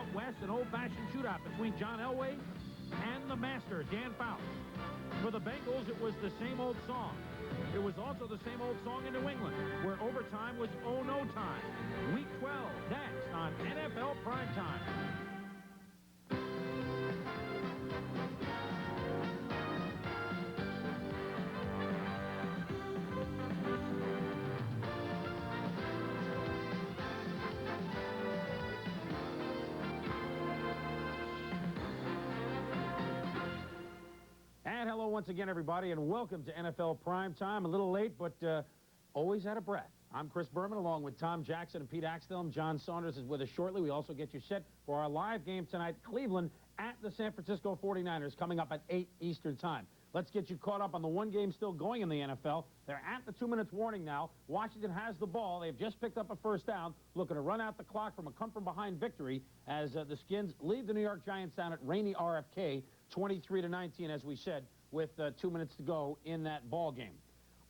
out west, an old-fashioned shootout between John Elway and the master, Dan Fouts. For the Bengals, it was the same old song. It was also the same old song in New England, where overtime was oh-no time. Week 12, next on NFL Primetime. And hello once again, everybody, and welcome to NFL Primetime. A little late, but always out of breath. I'm Chris Berman, along with Tom Jackson and Pete Axtell. John Saunders is with us shortly. We also get you set for our live game tonight, Cleveland at the San Francisco 49ers, coming up at 8 Eastern Time. Let's get you caught up on the one game still going in the NFL. They're at the 2 minutes warning now. Washington has the ball. They've just picked up a first down, looking to run out the clock from a come-from-behind victory as the Skins lead the New York Giants down at rainy RFK, 23-19, as we said, with 2 minutes to go in that ball game.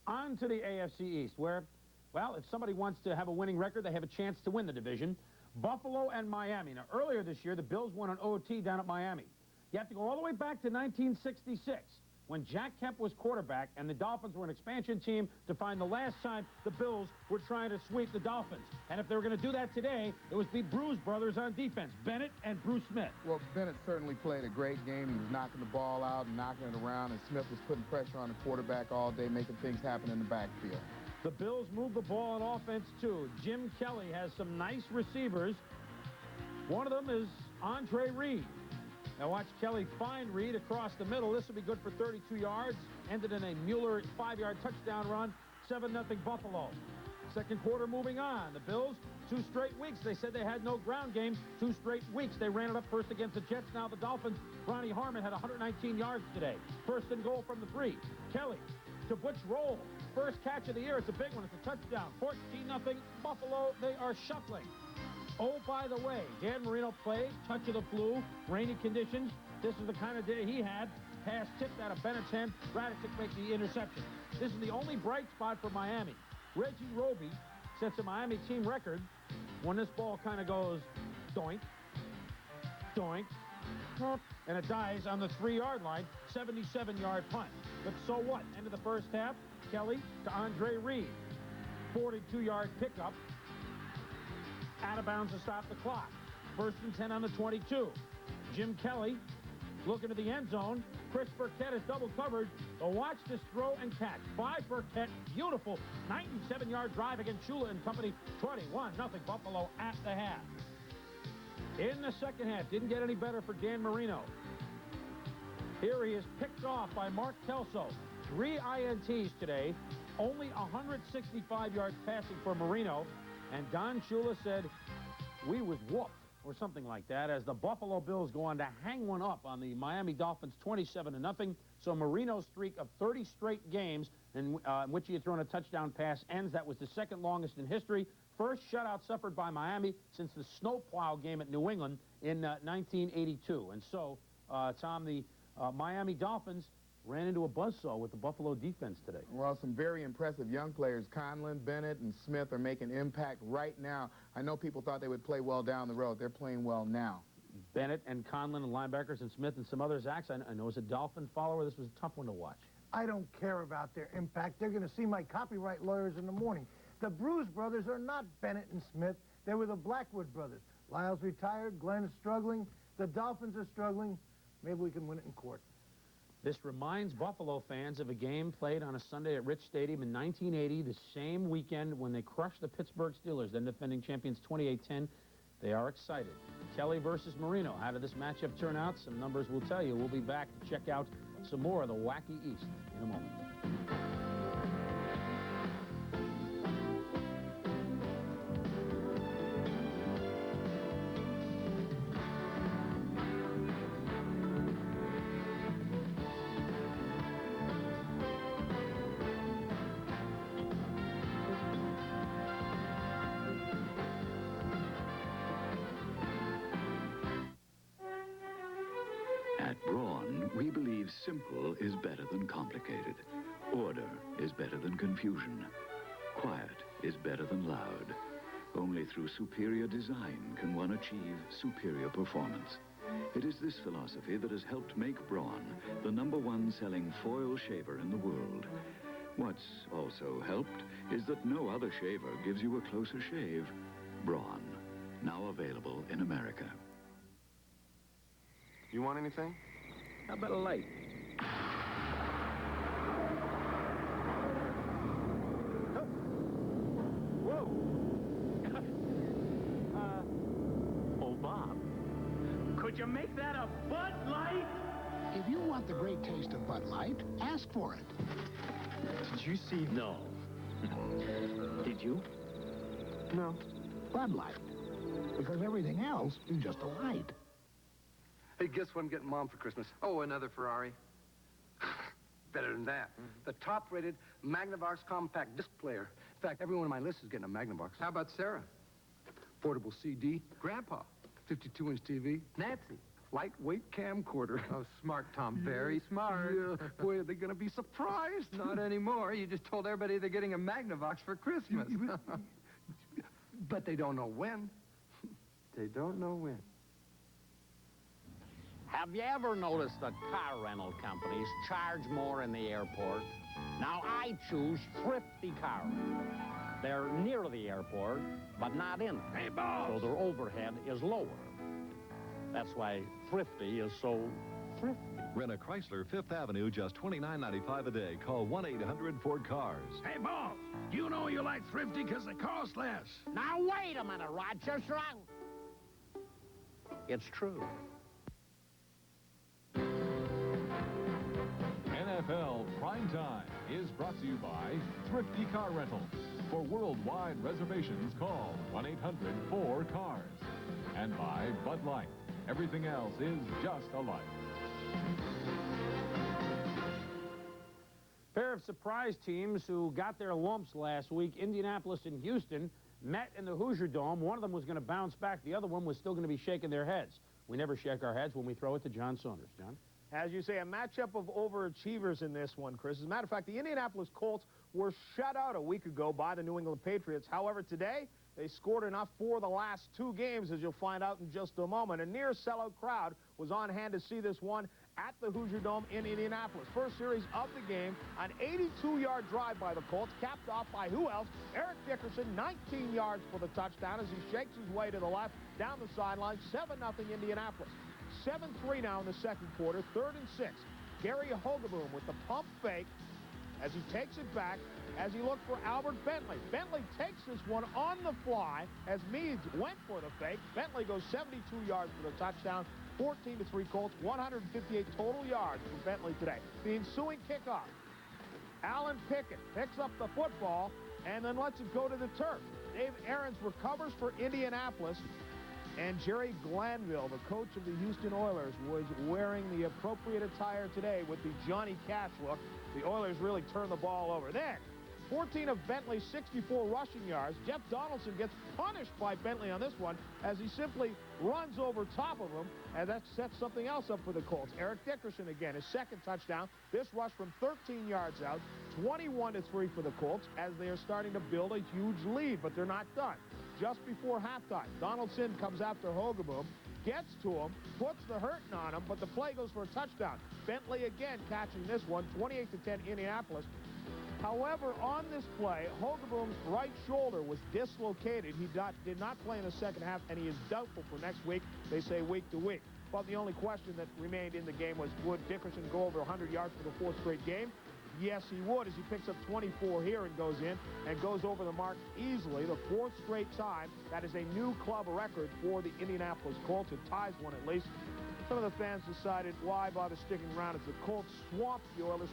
On to the AFC East, where, well, if somebody wants to have a winning record, they have a chance to win the division. Buffalo and Miami. Now, earlier this year, the Bills won an OT down at Miami. You have to go all the way back to 1966, when Jack Kemp was quarterback and the Dolphins were an expansion team, to find the last time the Bills were trying to sweep the Dolphins. And if they were going to do that today, it was the Bruce brothers on defense, Bennett and Bruce Smith. Well, Bennett certainly played a great game. He was knocking the ball out and knocking it around, and Smith was putting pressure on the quarterback all day, making things happen in the backfield. The Bills move the ball on offense, too. Jim Kelly has some nice receivers. One of them is Andre Reed. Now watch Kelly find Reed across the middle. This will be good for 32 yards. Ended in a Mueller 5-yard touchdown run. 7-0 Buffalo. Second quarter moving on. The Bills, 2 straight weeks. They said they had no ground game. 2 straight weeks. They ran it up first against the Jets. Now the Dolphins. Ronnie Harmon had 119 yards today. First and goal from the 3. Kelly to Butch Roll. First catch of the year. It's a big one. It's a touchdown. 14-0 Buffalo. They are shuffling. Oh, by the way, Dan Marino played, touch of the flu, rainy conditions. This is the kind of day he had. Pass tipped out of Bennett's hand. Radicic makes the interception. This is the only bright spot for Miami. Reggie Roby sets a Miami team record when this ball kind of goes doink, doink, and it dies on the 3-yard line, 77-yard punt. But so what? End of the first half, Kelly to Andre Reed. 42-yard pickup. Out of bounds to stop the clock. First and 10 on the 22. Jim Kelly looking to the end zone. Chris Burkett is double covered. So watch this throw and catch. By Burkett. Beautiful 97-yard drive against Shula and company. 21-0 Buffalo at the half. In the second half, didn't get any better for Dan Marino. Here he is picked off by Mark Kelso. 3 INTs today. Only 165 yards passing for Marino. And Don Shula said, we was whooped, or something like that, as the Buffalo Bills go on to hang one up on the Miami Dolphins 27-0. So Marino's streak of 30 straight games in which he had thrown a touchdown pass ends. That was the second longest in history. First shutout suffered by Miami since the snowplow game at New England in 1982. And so, Tom, the Miami Dolphins ran into a buzzsaw with the Buffalo defense today. Well, some very impressive young players. Conlon, Bennett, and Smith are making impact right now. I know people thought they would play well down the road. They're playing well now. Bennett and Conlon and linebackers and Smith and some others. I know as a Dolphin follower, this was a tough one to watch. I don't care about their impact. They're going to see my copyright lawyers in the morning. The Bruce brothers are not Bennett and Smith. They were the Blackwood brothers. Lyle's retired. Glenn's struggling. The Dolphins are struggling. Maybe we can win it in court. This reminds Buffalo fans of a game played on a Sunday at Rich Stadium in 1980, the same weekend when they crushed the Pittsburgh Steelers, then defending champions 28-10. They are excited. Kelly versus Marino. How did this matchup turn out? Some numbers will tell you. We'll be back to check out some more of the wacky East in a moment. At Braun, we believe simple is better than complicated. Order is better than confusion. Quiet is better than loud. Only through superior design can one achieve superior performance. It is this philosophy that has helped make Braun the #1 selling foil shaver in the world. What's also helped is that no other shaver gives you a closer shave. Braun, now available in America. You want anything? How about a light? Whoa! Oh, Bob, could you make that a Bud Light? If you want the great taste of Bud Light, ask for it. Did you see? No. Did you? No. Bud Light. Because everything else is just a light. Hey, guess what I'm getting Mom for Christmas? Oh, another Ferrari. Better than that. The top-rated Magnavox compact disc player. In fact, everyone on my list is getting a Magnavox. How about Sarah? Portable CD, Grandpa? 52-inch TV, Nancy? lightweight camcorder. Oh, smart, Tom. Very smart. Yeah, boy, are they going to be surprised. Not anymore. You just told everybody they're getting a Magnavox for Christmas. But they don't know when. They don't know when. Have you ever noticed that car rental companies charge more in the airport? Now, I choose Thrifty Car Rental. They're near the airport, but not in it. Hey, boss! So their overhead is lower. That's why Thrifty is so thrifty. Rent a Chrysler 5th Avenue, just $29.95 a day. Call 1-800-FORD-CARS. Hey, boss! You know you like Thrifty because they cost less. Now, wait a minute, Rochester. It's true. NFL PrimeTime is brought to you by Thrifty Car Rental. For worldwide reservations, call 1-800-4CARS. And by Bud Light. Everything else is just a light. Pair of surprise teams who got their lumps last week, Indianapolis and Houston, met in the Hoosier Dome. One of them was going to bounce back. The other one was still going to be shaking their heads. We never shake our heads when we throw it to John Saunders. John? As you say, a matchup of overachievers in this one, Chris. As a matter of fact, the Indianapolis Colts were shut out a week ago by the New England Patriots. However, today, they scored enough for the last two games, as you'll find out in just a moment. A near sellout crowd was on hand to see this one at the Hoosier Dome in Indianapolis. First series of the game, an 82-yard drive by the Colts, capped off by who else? Eric Dickerson, 19 yards for the touchdown as he shakes his way to the left, down the sideline, 7-0 Indianapolis. 7-3 now in the second quarter, 3rd and 6. Gary Hogeboom with the pump fake as he takes it back, as he looked for Albert Bentley. Bentley takes this one on the fly as Meads went for the fake. Bentley goes 72 yards for the touchdown. 14-3 Colts, 158 total yards for Bentley today. The ensuing kickoff, Alan Pickett picks up the football and then lets it go to the turf. Dave Aarons recovers for Indianapolis, and Jerry Glanville, the coach of the Houston Oilers, was wearing the appropriate attire today with the Johnny Cash look. The Oilers really turned the ball over. Then, 14 of Bentley's 64 rushing yards. Jeff Donaldson gets punished by Bentley on this one as he simply runs over top of him, and that sets something else up for the Colts. Eric Dickerson again, his second touchdown. This rush from 13 yards out, 21-3 for the Colts as they are starting to build a huge lead, but they're not done. Just before halftime, Donaldson comes after Hogeboom, gets to him, puts the hurting on him, but the play goes for a touchdown. Bentley again catching this one, 28-10 Indianapolis. However, on this play, Hogeboom's right shoulder was dislocated. He did not play in the second half, and he is doubtful for next week. They say week to week. But the only question that remained in the game was, would Dickerson go over 100 yards for the fourth straight game? Yes, he would, as he picks up 24 here and goes in and goes over the mark easily. The fourth straight time. That is a new club record for the Indianapolis Colts. It ties one at least. Some of the fans decided, why bother sticking around as the Colts swamped the Oilers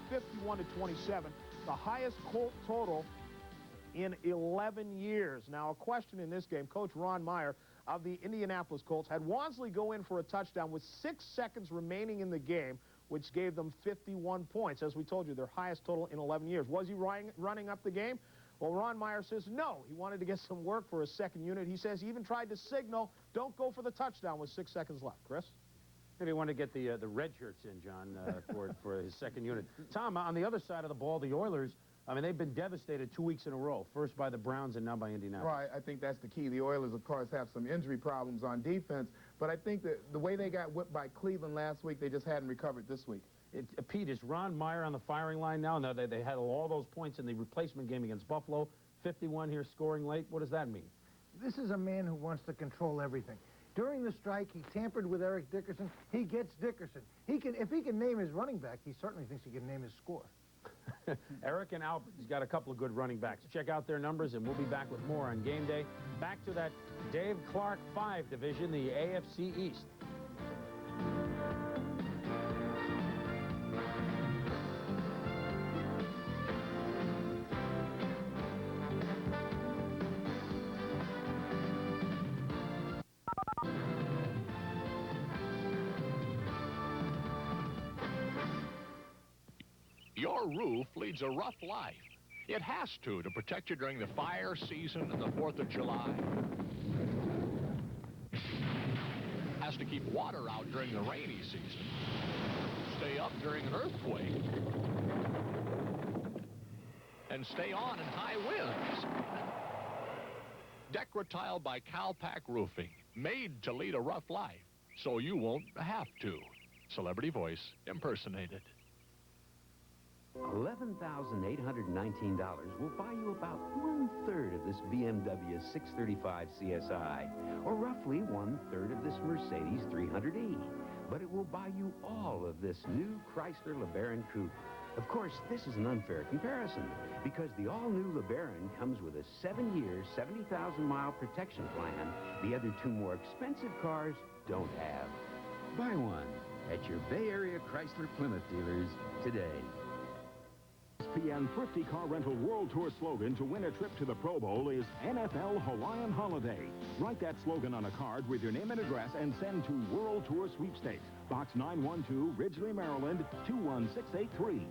51-27, the highest Colt total in 11 years. Now, a question in this game, Coach Ron Meyer of the Indianapolis Colts had Wansley go in for a touchdown with 6 seconds remaining in the game, which gave them 51 points. As we told you, their highest total in 11 years. Was he running up the game? Well, Ron Meyer says no. He wanted to get some work for his second unit. He says he even tried to signal, don't go for the touchdown with 6 seconds left. Chris? Maybe he wanted to get the red shirts in, John, for his second unit. Tom, on the other side of the ball, the Oilers I mean, they've been devastated 2 weeks in a row, first by the Browns and now by Indianapolis. Right, I think that's the key. The Oilers, of course, have some injury problems on defense, but I think that the way they got whipped by Cleveland last week, they just hadn't recovered this week. Pete, is Ron Meyer on the firing line now? No, they had all those points in the replacement game against Buffalo, 51 here scoring late. What does that mean? This is a man who wants to control everything. During the strike, he tampered with Eric Dickerson. He gets Dickerson. If he can name his running back, he certainly thinks he can name his score. Eric and Albert, he's got a couple of good running backs. Check out their numbers, and we'll be back with more on game day. Back to that Dave Clark 5 division, the AFC East. Your roof leads a rough life. It has to protect you during the fire season and the 4th of July. Has to keep water out during the rainy season. Stay up during an earthquake. And stay on in high winds. Decratile by Calpac Roofing. Made to lead a rough life, so you won't have to. Celebrity voice impersonated. $11,819 will buy you about 1/3 of this BMW 635 CSI, or roughly 1/3 of this Mercedes 300E. But it will buy you all of this new Chrysler LeBaron Coupe. Of course, this is an unfair comparison, because the all-new LeBaron comes with a 7-year, 70,000-mile protection plan the other two more expensive cars don't have. Buy one at your Bay Area Chrysler Plymouth dealers today. ESPN Thrifty Car Rental World Tour slogan to win a trip to the Pro Bowl is NFL Hawaiian Holiday. Write that slogan on a card with your name and address and send to World Tour Sweepstakes, Box 912, Ridgely, Maryland, 21683.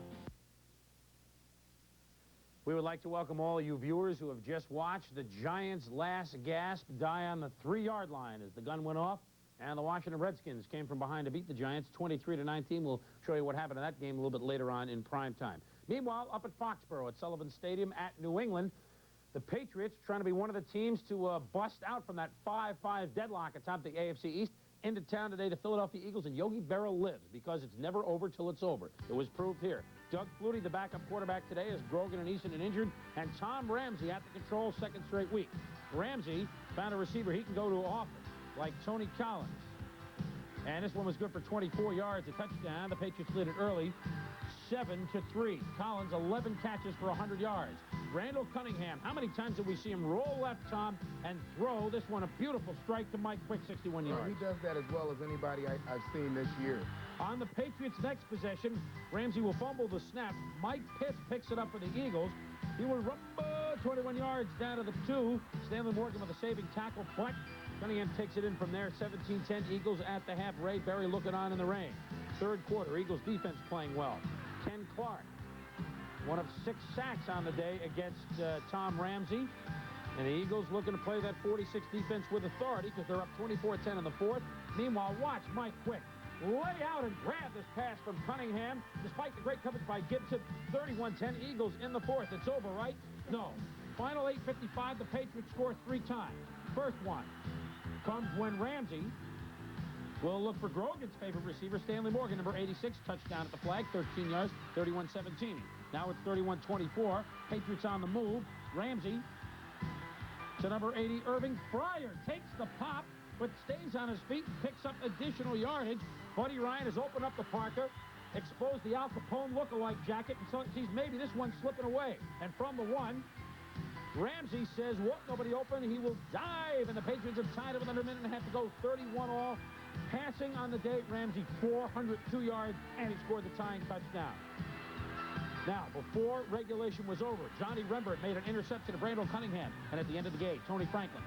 We would like to welcome all you viewers who have just watched the Giants' last gasp die on the 3-yard line as the gun went off, and the Washington Redskins came from behind to beat the Giants 23-19. We'll show you what happened in that game a little bit later on in prime time. Meanwhile, up at Foxborough at Sullivan Stadium at New England, the Patriots trying to be one of the teams to bust out from that 5-5 deadlock atop the AFC East. Into town today, the Philadelphia Eagles, and Yogi Berra lives because it's never over till it's over. It was proved here. Doug Flutie, the backup quarterback today, as Grogan and Eason are injured, and Tom Ramsey at the control second straight week. Ramsey found a receiver he can go to often, like Tony Collins. And this one was good for 24 yards, a touchdown. The Patriots led it early, 7-3. Collins, 11 catches for 100 yards. Randall Cunningham, how many times did we see him roll left, Tom, and throw? This one, a beautiful strike to Mike Quick, 61 yards. He does that as well as anybody I've seen this year. On the Patriots' next possession, Ramsey will fumble the snap. Mike Pitts picks it up for the Eagles. He will rumble 21 yards down to the 2. Stanley Morgan with a saving tackle, but Cunningham takes it in from there. 17-10 Eagles at the half. Ray Berry looking on in the rain. Third quarter, Eagles defense playing well. Ken Clark, one of 6 sacks on the day against Tom Ramsey. And the Eagles looking to play that 46 defense with authority because they're up 24-10 in the 4th. Meanwhile, watch Mike Quick lay out and grab this pass from Cunningham. Despite the great coverage by Gibson, 31-10 Eagles in the 4th. It's over, right? No. Final 8:55, the Patriots score 3 times. First one comes when Ramsey will look for Grogan's favorite receiver, Stanley Morgan, number 86, touchdown at the flag, 13 yards, 31-17. Now it's 31-24. Patriots on the move. Ramsey to number 80, Irving Fryer takes the pop, but stays on his feet and picks up additional yardage. Buddy Ryan has opened up the Parker, exposed the Al Capone look-alike jacket, and so sees maybe this one's slipping away. And from the 1, Ramsey says, whoop, nobody open. He will dive, and the Patriots have tied it with under a minute and a half to go, 31 all. Passing on the day, Ramsey 402 yards, and he scored the tying touchdown. Now, before regulation was over, Johnny Rembert made an interception of Randall Cunningham, and at the end of the game, Tony Franklin.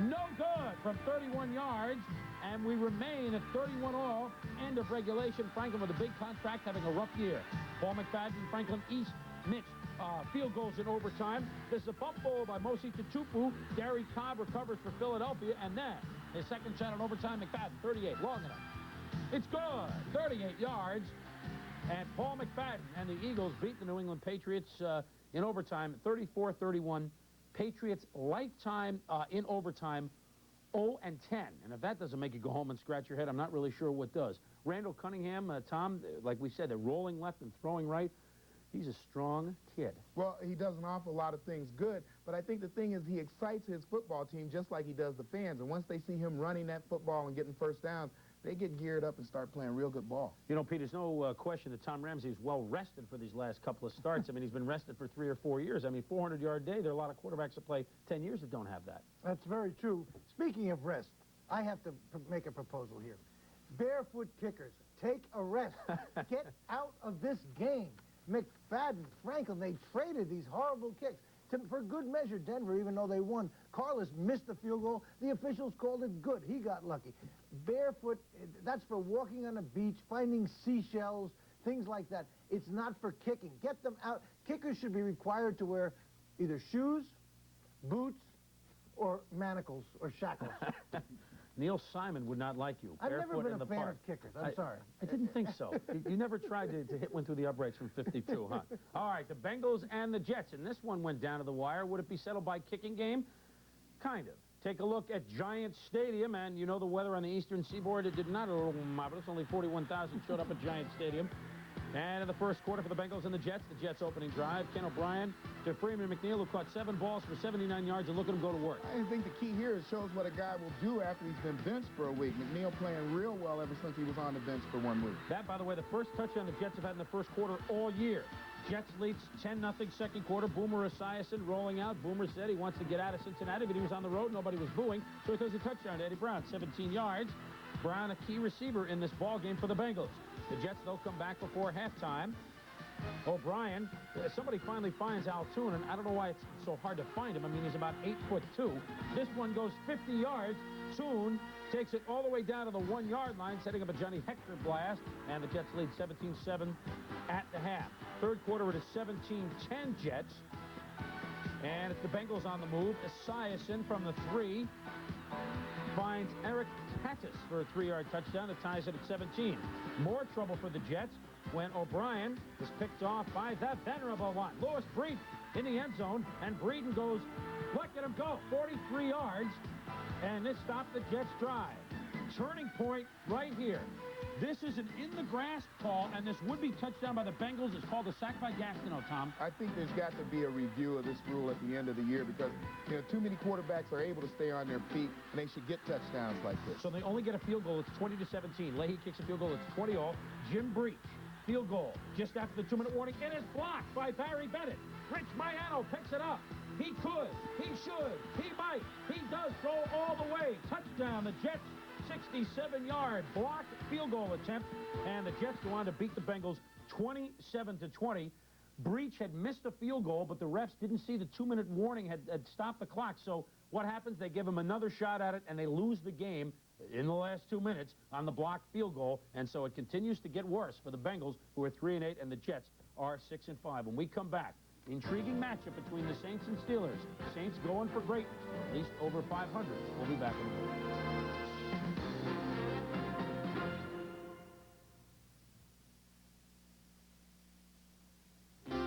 No good from 31 yards, and we remain at 31 all. End of regulation. Franklin with a big contract, having a rough year. Paul McFadden, Franklin East, Mitch. Field goals in overtime. There's a bump ball by Mosi Tutupu. Gary Cobb recovers for Philadelphia, and then his second shot in overtime, McFadden, 38, long enough. It's good, 38 yards. And Paul McFadden and the Eagles beat the New England Patriots in overtime, 34-31. Patriots lifetime in overtime, 0-10. And if that doesn't make you go home and scratch your head, I'm not really sure what does. Randall Cunningham, Tom, like we said, they're rolling left and throwing right. He's a strong kid. Well, he does an awful lot of things good, but I think the thing is he excites his football team just like he does the fans. And once they see him running that football and getting first downs, they get geared up and start playing real good ball. You know, Pete, there's no question that Tom Ramsey is well rested for these last couple of starts. I mean, he's been rested for 3 or 4 years. I mean, 400-yard day, there are a lot of quarterbacks that play 10 years that don't have that. That's very true. Speaking of rest, I have to make a proposal here. Barefoot kickers, take a rest. Get out of this game. McFadden, Franklin, they traded these horrible kicks. For good measure, Denver, even though they won. Carlos missed the field goal. The officials called it good. He got lucky. Barefoot, that's for walking on a beach, finding seashells, things like that. It's not for kicking. Get them out. Kickers should be required to wear either shoes, boots, or manacles or shackles. Neil Simon would not like you. I've never been in a the fan park. of kickers. I'm sorry. I didn't think so. You never tried to hit one through the uprights from 52, huh? All right, the Bengals and the Jets, and this one went down to the wire. Would it be settled by kicking game? Kind of. Take a look at Giant Stadium, and you know the weather on the eastern seaboard. It did not look marvelous. Only 41,000 showed up at Giant Stadium. And in the first quarter for the Bengals and the Jets opening drive, Ken O'Brien to Freeman McNeil, who caught 7 balls for 79 yards, and look at him go to work. I think the key here is shows what a guy will do after he's been benched for a week. McNeil playing real well ever since he was on the bench for 1 week. That, by the way, the first touchdown the Jets have had in the first quarter all year. Jets leads 10-0 second quarter. Boomer Esiason rolling out. Boomer said he wants to get out of Cincinnati, but he was on the road. Nobody was booing, so he throws a touchdown to Eddie Brown, 17 yards. Brown, a key receiver in this ball game for the Bengals. The Jets, they'll come back before halftime. O'Brien, somebody finally finds Altoon, and I don't know why it's so hard to find him. I mean, he's about 8'2". This one goes 50 yards. Toon takes it all the way down to the 1-yard line, setting up a Johnny Hector blast, and the Jets lead 17-7 at the half. Third quarter, it is 17-10 Jets, and it's the Bengals on the move. Esiason from the 3 finds Eric Tatis for a 3-yard touchdown that ties it at 17. More trouble for the Jets when O'Brien is picked off by the venerable one, Louis Breeden, in the end zone, and Breeden goes, look at him go, 43 yards, and this stopped the Jets' drive. Turning point right here. This is an in-the-grass call, and this would-be touchdown by the Bengals is called a sack by Gastineau, Tom. I think there's got to be a review of this rule at the end of the year because, you know, too many quarterbacks are able to stay on their feet, and they should get touchdowns like this. So they only get a field goal. It's 20-17. Leahy kicks a field goal. It's 20-all. Jim Breach, field goal. Just after the 2-minute warning, it is blocked by Barry Bennett. Rich Maiano picks it up. He could. He should. He might. He does go all the way. Touchdown. The Jets. 67-yard blocked field goal attempt, and the Jets go on to beat the Bengals 27-20. Breach had missed a field goal, but the refs didn't see the 2-minute warning had stopped the clock. So what happens? They give him another shot at it, and they lose the game in the last 2 minutes on the blocked field goal. And so it continues to get worse for the Bengals, who are 3-8, and the Jets are 6-5. When we come back, intriguing matchup between the Saints and Steelers. Saints going for greatness, at least over 500. We'll be back in a minute.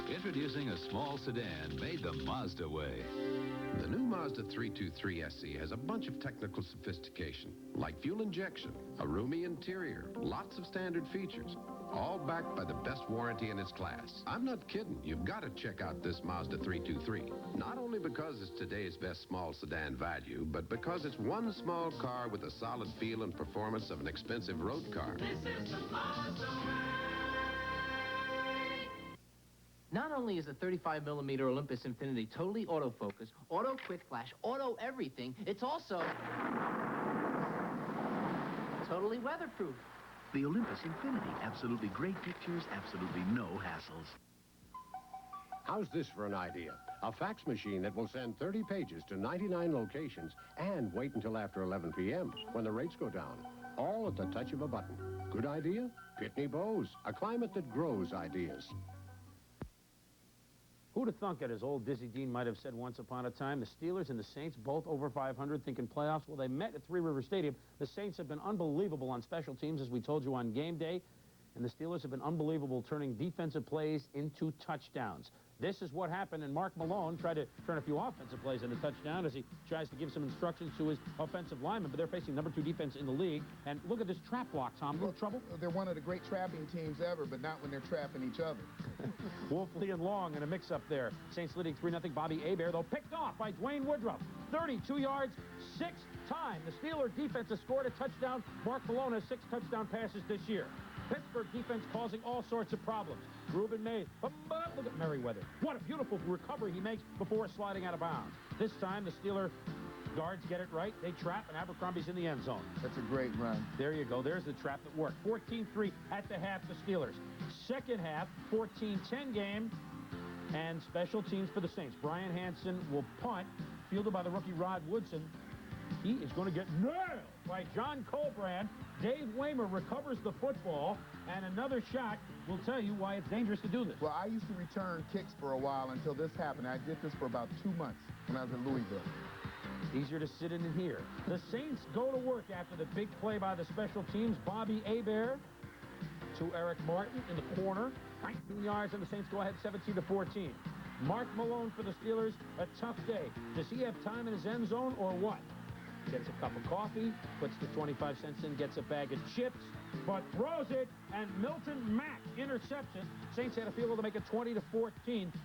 Introducing a small sedan made the Mazda way. The new Mazda 323 SE has a bunch of technical sophistication, like fuel injection, a roomy interior, lots of standard features, all backed by the best warranty in its class. I'm not kidding. You've got to check out this Mazda 323. Not only because it's today's best small sedan value, but because it's one small car with the solid feel and performance of an expensive road car. This is the Mazda way. Not only is the 35mm Olympus Infinity totally autofocus, auto quick flash, auto everything, it's also totally weatherproof. The Olympus Infinity. Absolutely great pictures, absolutely no hassles. How's this for an idea? A fax machine that will send 30 pages to 99 locations and wait until after 11 p.m. when the rates go down. All at the touch of a button. Good idea? Pitney Bowes, a climate that grows ideas. Who'd have thunk it, as old Dizzy Dean might have said once upon a time, the Steelers and the Saints both over 500 thinking playoffs? Well, they met at Three River Stadium. The Saints have been unbelievable on special teams, as we told you on game day, and the Steelers have been unbelievable turning defensive plays into touchdowns. This is what happened, and Mark Malone tried to turn a few offensive plays into touchdown as he tries to give some instructions to his offensive linemen, but they're facing number 2 defense in the league. And look at this trap block, Tom. Little trouble? They're one of the great trapping teams ever, but not when they're trapping each other. Wolfley and Long in a mix-up there. Saints leading 3-0. Bobby Hebert, though, picked off by Dwayne Woodruff. 32 yards, 6th time. The Steelers defense has scored a touchdown. Mark Malone has 6 touchdown passes this year. Pittsburgh defense causing all sorts of problems. Reuben Mays. But look at Merriweather. What a beautiful recovery he makes before sliding out of bounds. This time, the Steeler guards get it right. They trap, and Abercrombie's in the end zone. That's a great run. There you go. There's the trap that worked. 14-3 at the half, the Steelers. Second half, 14-10 game, and special teams for the Saints. Brian Hansen will punt, fielded by the rookie Rod Woodson. He is going to get nailed by John Colbrand. Dave Waymer recovers the football, and another shot will tell you why it's dangerous to do this. Well, I used to return kicks for a while until this happened. I did this for about 2 months when I was in Louisville. Easier to sit in and hear. The Saints go to work after the big play by the special teams. Bobby Hebert to Eric Martin in the corner. 19 yards, and the Saints go ahead 17-14. Mark Malone for the Steelers, a tough day. Does he have time in his end zone or what? Gets a cup of coffee, puts the 25 cents in, gets a bag of chips, but throws it, and Milton Mack interception. Saints had a field goal to make it 20-14.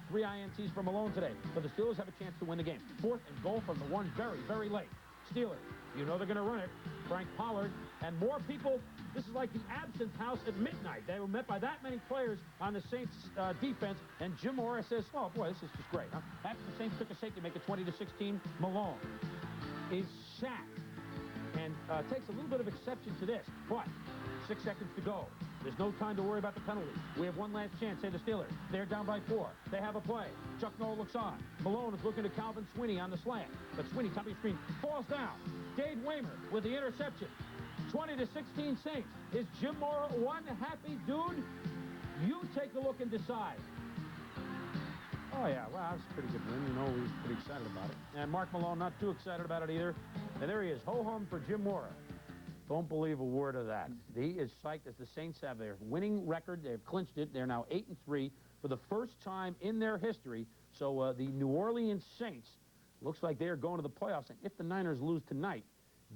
3 INTs for Malone today. But the Steelers have a chance to win the game. 4th and goal from the 1 very, very late. Steelers, you know they're going to run it. Frank Pollard and more people. This is like the absinthe house at midnight. They were met by that many players on the Saints defense, and Jim Morris says, oh, boy, this is just great, huh? After the Saints took a safety to make it 20-16, Malone is sacked and takes a little bit of exception to this, but 6 seconds to go. There's no time to worry about the penalty. We have one last chance, say the Steelers. They're down by 4. They have a play. Chuck Noll looks on. Malone is looking to Calvin Sweeney on the slant, but Sweeney, top of the screen, falls down. Dave Waymer with the interception. 20-16 Saints. Is Jim Mora one happy dude? You take a look and decide. Oh, yeah, well, that was a pretty good win. You know, we were pretty excited about it. And Mark Malone not too excited about it either. And there he is, ho-hum for Jim Mora. Don't believe a word of that. He is psyched as the Saints have their winning record. They've clinched it. They're now 8-3 for the first time in their history. So the New Orleans Saints looks like they are going to the playoffs. And if the Niners lose tonight,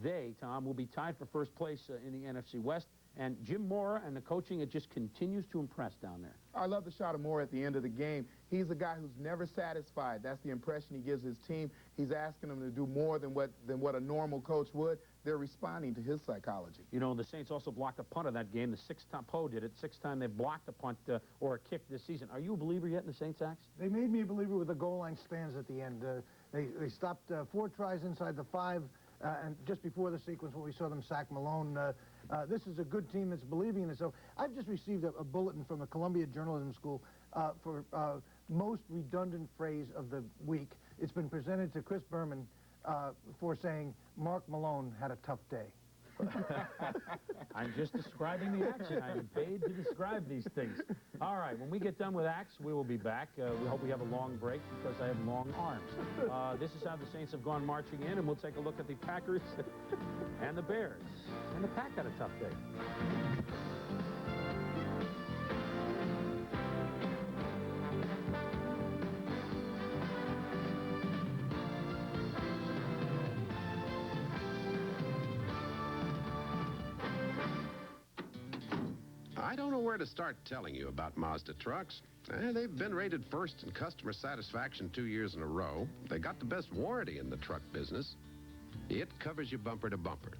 they, Tom, will be tied for first place in the NFC West. And Jim Mora and the coaching, it just continues to impress down there. I love the shot of Mora at the end of the game. He's a guy who's never satisfied. That's the impression he gives his team. He's asking them to do more than what a normal coach would. They're responding to his psychology. You know, the Saints also blocked a punt of that game. The 6th time, Poe did it. 6th time they blocked a punt or a kick this season. Are you a believer yet in the Saints, Axe? They made me a believer with the goal line stands at the end. They stopped 4 tries inside the 5. And just before the sequence when we saw them sack Malone, this is a good team that's believing in it. So I've just received a bulletin from the Columbia Journalism School for most redundant phrase of the week. It's been presented to Chris Berman for saying Mark Malone had a tough day. I'm just describing the action. I'm paid to describe these things. All right, when we get done with Axe, we will be back. We hope we have a long break because I have long arms. This is how the Saints have gone marching in, and we'll take a look at the Packers and the Bears. And the Pack had a tough day. I don't know where to start telling you about Mazda trucks. They've been rated first in customer satisfaction 2 years in a row. They got the best warranty in the truck business. It covers you bumper to bumper.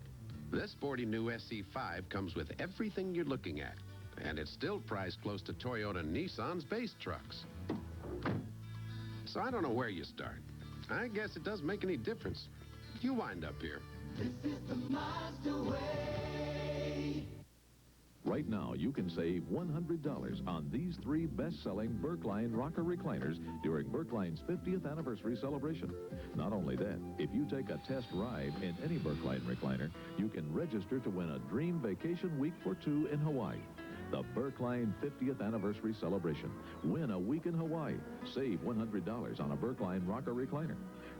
This sporty new SC5 comes with everything you're looking at, and it's still priced close to Toyota and Nissan's base trucks. So I don't know where you start. I guess it doesn't make any difference. You wind up here. This is the Mazda way. Right now, you can save $100 on these 3 best-selling Berkline rocker recliners during Berkline's 50th anniversary celebration. Not only that, if you take a test ride in any Berkline recliner, you can register to win a dream vacation week for 2 in Hawaii. The Berkline 50th anniversary celebration. Win a week in Hawaii. Save $100 on a Berkline rocker recliner.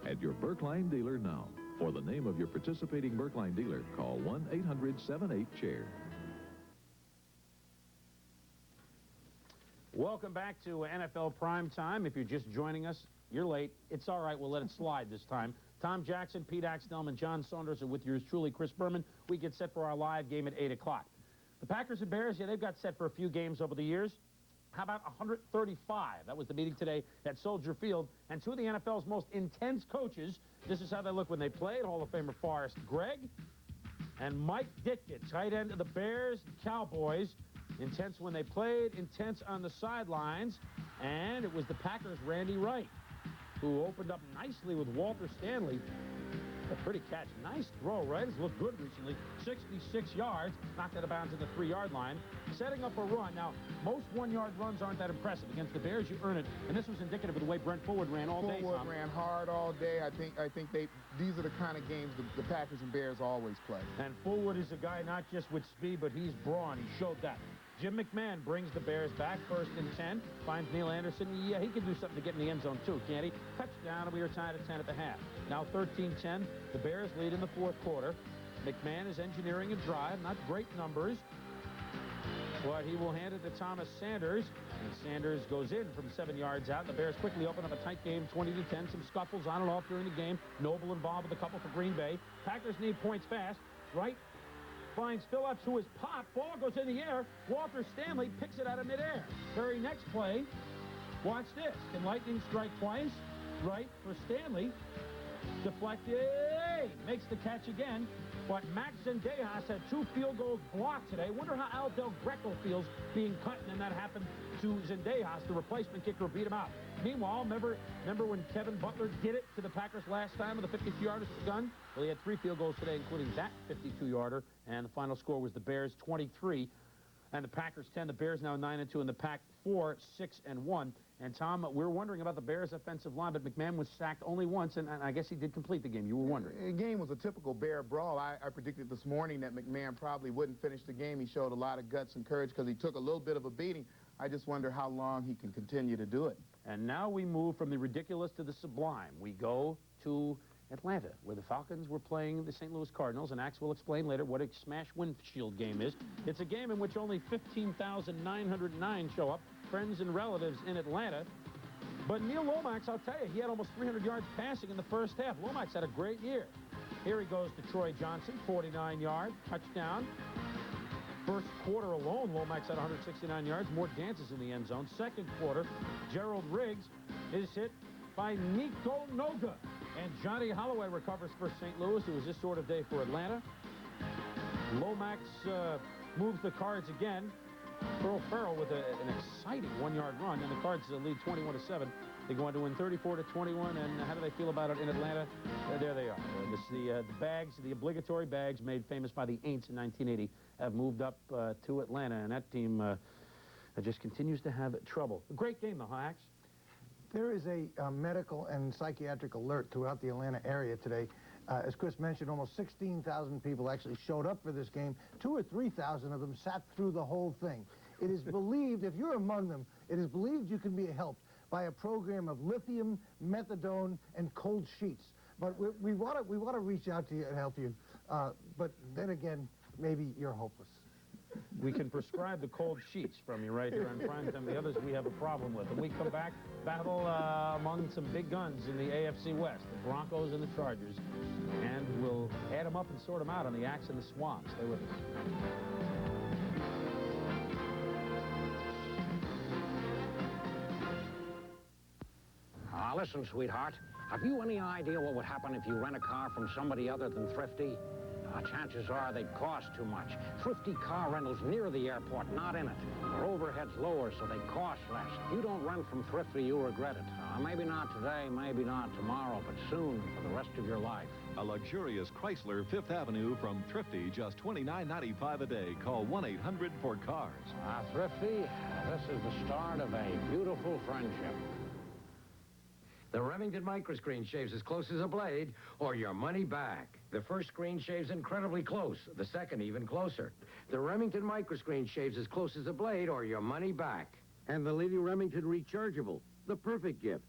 At your Berkline dealer now. For the name of your participating Berkline dealer, call 1-800-78-CHAIR. Welcome back to NFL Primetime. If you're just joining us, you're late. It's all right. We'll let it slide this time. Tom Jackson, Pete Axtell, and John Saunders are with yours truly, Chris Berman. We get set for our live game at 8 o'clock. The Packers and Bears, yeah, they've got set for a few games over the years. How about 135? That was the meeting today at Soldier Field. And two of the NFL's most intense coaches, this is how they look when they played. Hall of Famer Forrest Gregg and Mike Ditka, tight end of the Bears Cowboys. Intense when they played, intense on the sidelines. And it was the Packers' Randy Wright, who opened up nicely with Walter Stanley. A pretty catch. Nice throw, right? It's looked good recently. 66 yards. Knocked out of bounds at the 3-yard line. Setting up a run. Now, most 1-yard runs aren't that impressive. Against the Bears, you earn it. And this was indicative of the way Brent Fullwood ran all day, Tom. Fullwood ran hard all day. I think these are the kind of games the Packers and Bears always play. And Fullwood is a guy not just with speed, but he's brawn. He showed that. Jim McMahon brings the Bears back, 1st and 10. Finds Neil Anderson. Yeah, he can do something to get in the end zone, too, can't he? Touchdown, and we are tied at 10 at the half. Now 13-10. The Bears lead in the 4th quarter. McMahon is engineering a drive. Not great numbers, but he will hand it to Thomas Sanders. And Sanders goes in from 7 yards out. The Bears quickly open up a tight game, 20-10. Some scuffles on and off during the game. Noble involved with a couple for Green Bay. Packers need points fast. Right finds Phillips, who is popped. Ball goes in the air. Walter Stanley picks it out of midair. Very next play, watch this. Can lightning strike twice? Right for Stanley. Deflected. Makes the catch again. But Max Zendejas had 2 field goals blocked today. Wonder how Al Del Greco feels being cut, and then that happened to Zendejas. The replacement kicker beat him out. Meanwhile, remember when Kevin Butler did it to the Packers last time with a 52-yarder gun? Well, he had 3 field goals today, including that 52-yarder, and the final score was the Bears 23 and the Packers 10. The Bears now 9-2 in the Pack 4, 6-1. And Tom, we're wondering about the Bears' offensive line, but McMahon was sacked only once, and I guess he did complete the game. You were wondering. The game was a typical Bear brawl. I predicted this morning that McMahon probably wouldn't finish the game. He showed a lot of guts and courage because he took a little bit of a beating. I just wonder how long he can continue to do it. And now we move from the ridiculous to the sublime. We go to Atlanta, where the Falcons were playing the St. Louis Cardinals, and Axe will explain later what a smash windshield game is. It's a game in which only 15,909 show up, friends and relatives in Atlanta. But Neil Lomax, I'll tell you, he had almost 300 yards passing in the first half. Lomax had a great year. Here he goes to Troy Johnson, 49-yard touchdown. First quarter alone, Lomax had 169 yards, more dances in the end zone. Second quarter, Gerald Riggs is hit by Nico Noga. And Johnny Holloway recovers for St. Louis. It was this sort of day for Atlanta. Lomax moves the Cards again. Earl Farrell with an exciting 1-yard run, and the Cards lead 21-7. They go on to win 34-21, and how do they feel about it in Atlanta? There they are. The bags, the obligatory bags made famous by the Aints in 1980, have moved up to Atlanta, and that team just continues to have trouble. A great game, though, Axe. There is a medical and psychiatric alert throughout the Atlanta area today. As Chris mentioned, almost 16,000 people actually showed up for this game. 2,000 or 3,000 of them sat through the whole thing. It is believed, if you're among them, it is believed you can be helped by a program of lithium, methadone, and cold sheets. But we want to reach out to you and help you. But then again, maybe you're hopeless. We can prescribe the cold sheets from you right here on Primetime. The others we have a problem with. When we come back, battle among some big guns in the AFC West, the Broncos and the Chargers. And we'll add them up and sort them out on the Axe and the Swamp. Stay with us. Listen, sweetheart, have you any idea what would happen if you rent a car from somebody other than Thrifty? Chances are they'd cost too much. Thrifty car rentals near the airport, not in it. Their overhead's lower, so they cost less. If you don't rent from Thrifty, you'll regret it. Maybe not today, maybe not tomorrow, but soon for the rest of your life. A luxurious Chrysler 5th Avenue from Thrifty, just $29.95 a day. Call 1-800-4CARS. Thrifty, this is the start of a beautiful friendship. The Remington microscreen shaves as close as a blade, or your money back. The first screen shaves incredibly close, the second even closer. The Remington microscreen shaves as close as a blade, or your money back. And the Lady Remington rechargeable, the perfect gift.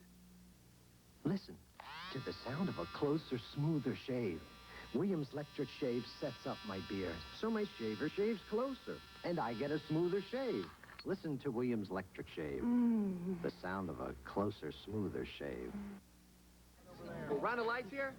Listen to the sound of a closer, smoother shave. Williams Electric Shave sets up my beard, so my shaver shaves closer, and I get a smoother shave. Listen to Williams' Electric Shave. The sound of a closer, smoother shave. Round of lights here?